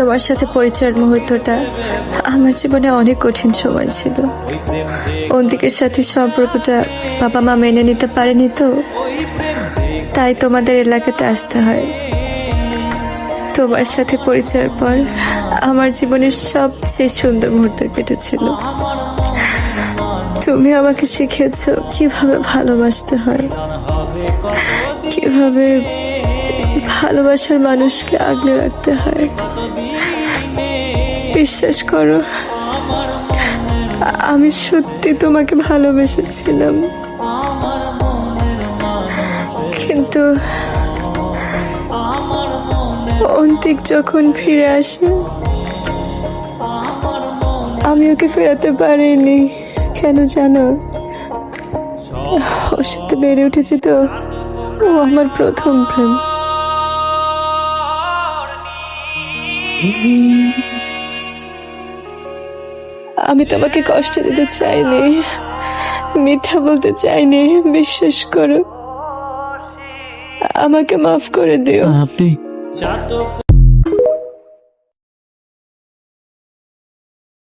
তোমার সাথে পরিচয়ের মুহূর্তটা আমার জীবনে অনেক কঠিন সময় ছিল। অন্তিকের সাথে সম্পর্কটা বাবা মা মেনে নিতে পারেনি, তো তাই তোমাদের এলাকাতে আসতে হয়। তোমার সাথে পরিচয়ের পর আমার জীবনের সবচেয়ে সুন্দর মুহূর্ত কেটেছিল। তুমি আমাকে শিখিয়েছো কিভাবে ভালোবাসতে হয়, কিভাবে ভালোবাসার মানুষকে আগলে রাখতে হয়। বিশ্বাস করো, আমি সত্যি তোমাকে ভালোবেসেছিলাম, কিন্তু অন্তিক যখন ফিরে আসে আমি ওকে ফেরাতে পারিনি। কেন জানো? ওর সাথে বেড়ে উঠেছি তো, ও আমার প্রথম প্রেম। আমি তোমাকে কষ্ট দিতে চাইনি, মিথ্যা বলতে চাইনি। বিশ্বাস করো, আমাকে মাফ করে দিও। আপনি